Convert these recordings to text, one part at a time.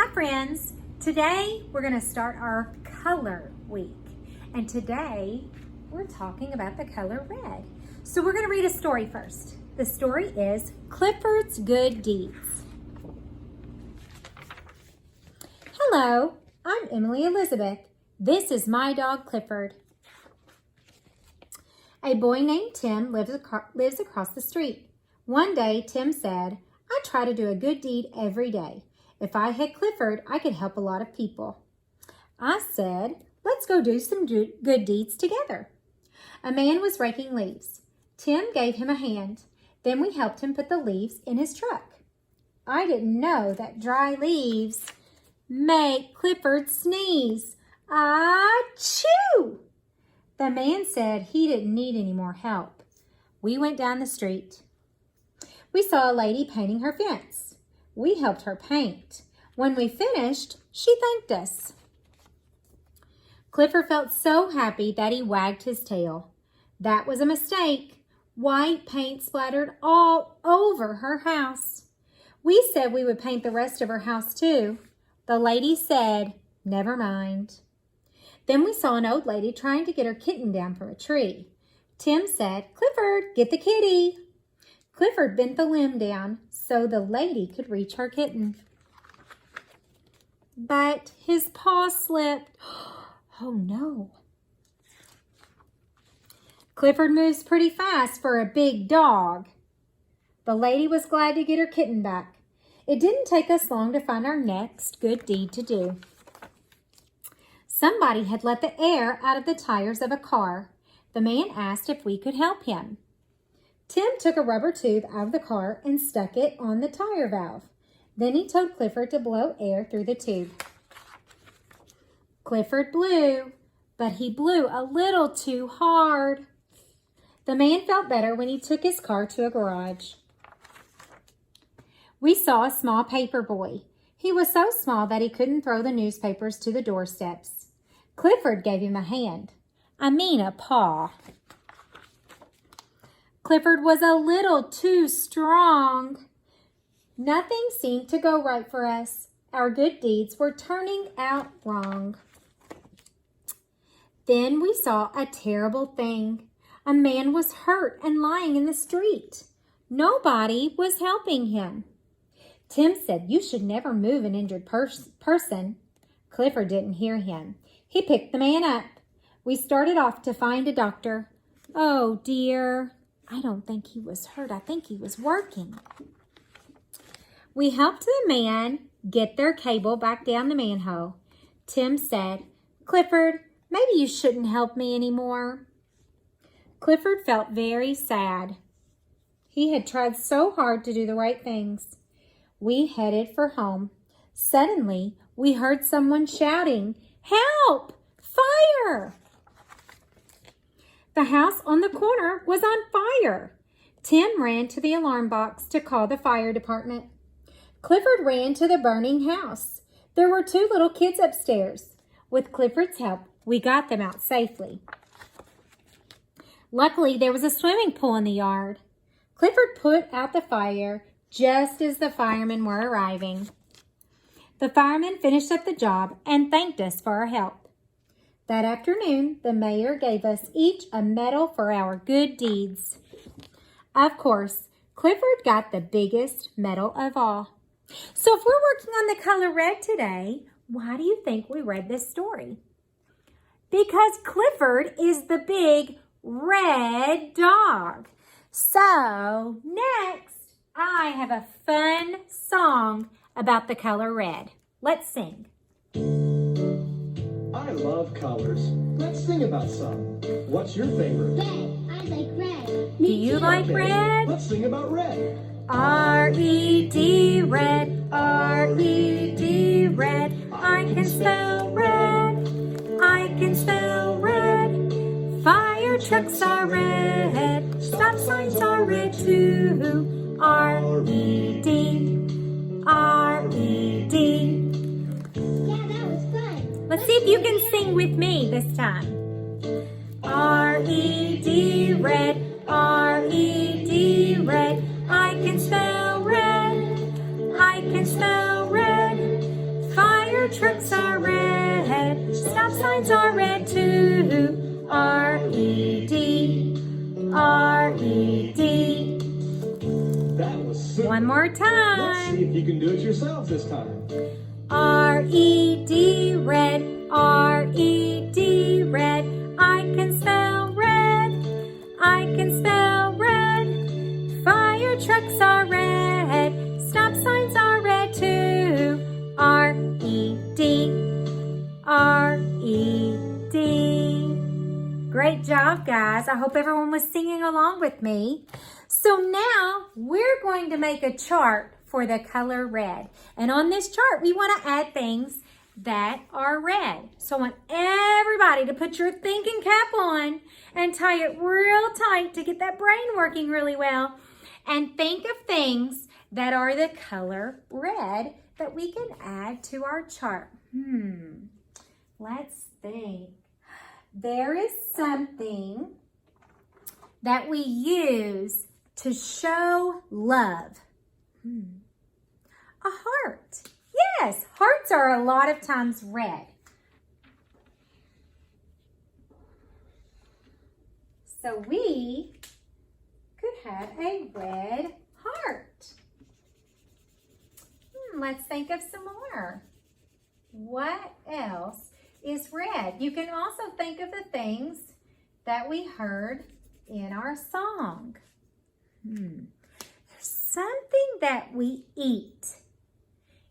Hi friends, today we're going to start our color week, and today we're talking about the color red. So we're going to read a story first. The story is Clifford's Good Deeds. Hello, I'm Emily Elizabeth. This is my dog Clifford. A boy named Tim lives across the street. One day Tim said, "I try to do a good deed every day. If I had Clifford, I could help a lot of people." I said, "Let's go do some good deeds together." A man was raking leaves. Tim gave him a hand. Then we helped him put the leaves in his truck. I didn't know that dry leaves make Clifford sneeze. Achoo! The man said he didn't need any more help. We went down the street. We saw a lady painting her fence. We helped her paint. When we finished, she thanked us. Clifford felt so happy that he wagged his tail. That was a mistake. White paint splattered all over her house. We said we would paint the rest of her house too. The lady said, "Never mind." Then we saw an old lady trying to get her kitten down from a tree. Tim said, "Clifford, get the kitty." Clifford bent the limb down so the lady could reach her kitten. But his paw slipped. Oh no. Clifford moves pretty fast for a big dog. The lady was glad to get her kitten back. It didn't take us long to find our next good deed to do. Somebody had let the air out of the tires of a car. The man asked if we could help him. Tim took a rubber tube out of the car and stuck it on the tire valve. Then he told Clifford to blow air through the tube. Clifford blew, but he blew a little too hard. The man felt better when he took his car to a garage. We saw a small paper boy. He was so small that he couldn't throw the newspapers to the doorsteps. Clifford gave him a hand. A paw. Clifford was a little too strong. Nothing seemed to go right for us. Our good deeds were turning out wrong. Then we saw a terrible thing. A man was hurt and lying in the street. Nobody was helping him. Tim said, "You should never move an injured person." Clifford didn't hear him. He picked the man up. We started off to find a doctor. Oh dear. I don't think he was hurt. I think he was working. We helped the man get their cable back down the manhole. Tim said, "Clifford, maybe you shouldn't help me anymore." Clifford felt very sad. He had tried so hard to do the right things. We headed for home. Suddenly, we heard someone shouting, "Help! Fire!" The house on the corner was on fire. Tim ran to the alarm box to call the fire department. Clifford ran to the burning house. There were two little kids upstairs. With Clifford's help, we got them out safely. Luckily, there was a swimming pool in the yard. Clifford put out the fire just as the firemen were arriving. The firemen finished up the job and thanked us for our help. That afternoon, the mayor gave us each a medal for our good deeds. Of course, Clifford got the biggest medal of all. So if we're working on the color red today, why do you think we read this story? Because Clifford is the big red dog. So next, I have a fun song about the color red. Let's sing. I love colors. Let's sing about some. What's your favorite? Red. I like red. Do you like red? Let's sing about red. R-E-D, red, R-E-D, red. I can spell red, I can spell red. Fire trucks are red, stop signs are red too. R-E-D, R-E-D. Yeah, that was fun. Let's see if you can sing with me this time. R-E-D, red, R-E-D, red. I can spell red, I can spell red. Fire trucks are red. Stop signs are red too. R-E-D, R-E-D. That was super. One more Let's see time. if you can do it yourself this time. R-E-D, red, R-E-D, red. I can spell red, I can spell red. Fire trucks are red, stop signs are red too. R-E-D, R-E-D. Great job, guys. I hope everyone was singing along with me. So now we're going to make a chart for the color red. And on this chart, we want to add things that are red. So I want everybody to put your thinking cap on and tie it real tight to get that brain working really well. And think of things that are the color red that we can add to our chart. Let's think. There is something that we use to show love. A heart. Yes, hearts are a lot of times red. So we could have a red heart. Let's think of some more. What else is red? You can also think of the things that we heard in our song. There's something that we eat.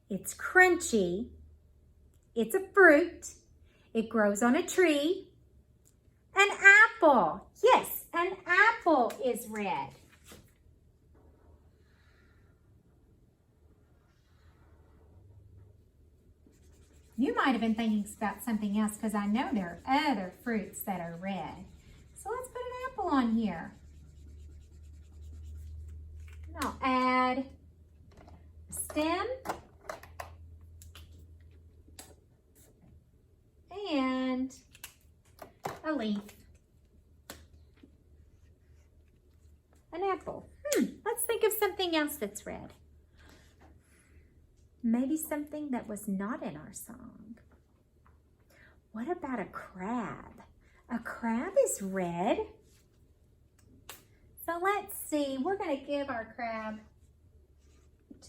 It's crunchy. It's a fruit. It grows on a tree. An apple. Yes, an apple is red. You might have been thinking about something else because I know there are other fruits that are red. So let's put an apple on here. And I'll add a stem and a leaf. An apple. Let's think of something else that's red. Maybe something that was not in our song. What about a crab? A crab is red. So let's see. We're going to give our crab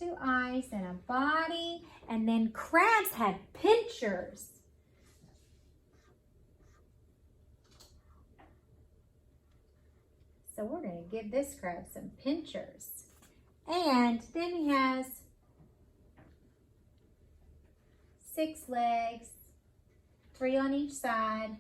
2 eyes and a body. And then crabs have pinchers. So we're going to give this crab some pinchers. And then he has 6 legs, 3 on each side.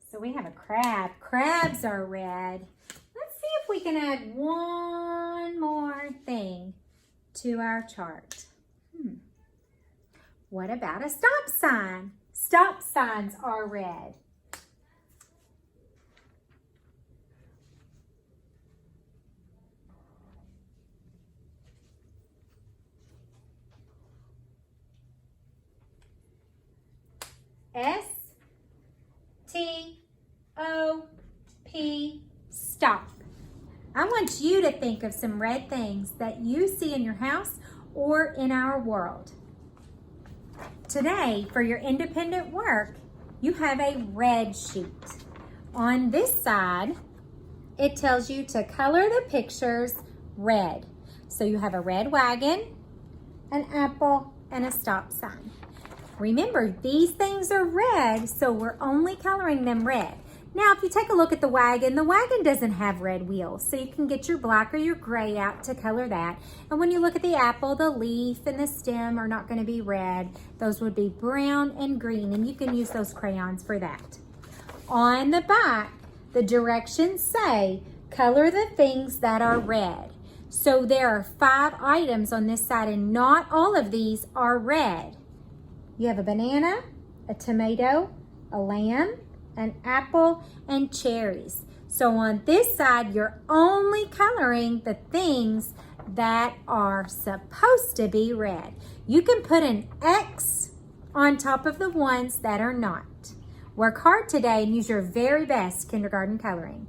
So we have a crab. Crabs are red. Let's see if we can add one more thing to our chart. What about a stop sign? Stop signs are red. S-T-O-P, stop. I want you to think of some red things that you see in your house or in our world. Today, for your independent work, you have a red sheet. On this side, it tells you to color the pictures red. So you have a red wagon, an apple, and a stop sign. Remember, these things are red, so we're only coloring them red. Now, if you take a look at the wagon doesn't have red wheels, so you can get your black or your gray out to color that. And when you look at the apple, the leaf and the stem are not going to be red. Those would be brown and green, and you can use those crayons for that. On the back, the directions say, color the things that are red. So there are 5 items on this side, and not all of these are red. You have a banana, a tomato, a lamb, an apple, and cherries. So on this side, you're only coloring the things that are supposed to be red. You can put an X on top of the ones that are not. Work hard today and use your very best kindergarten coloring.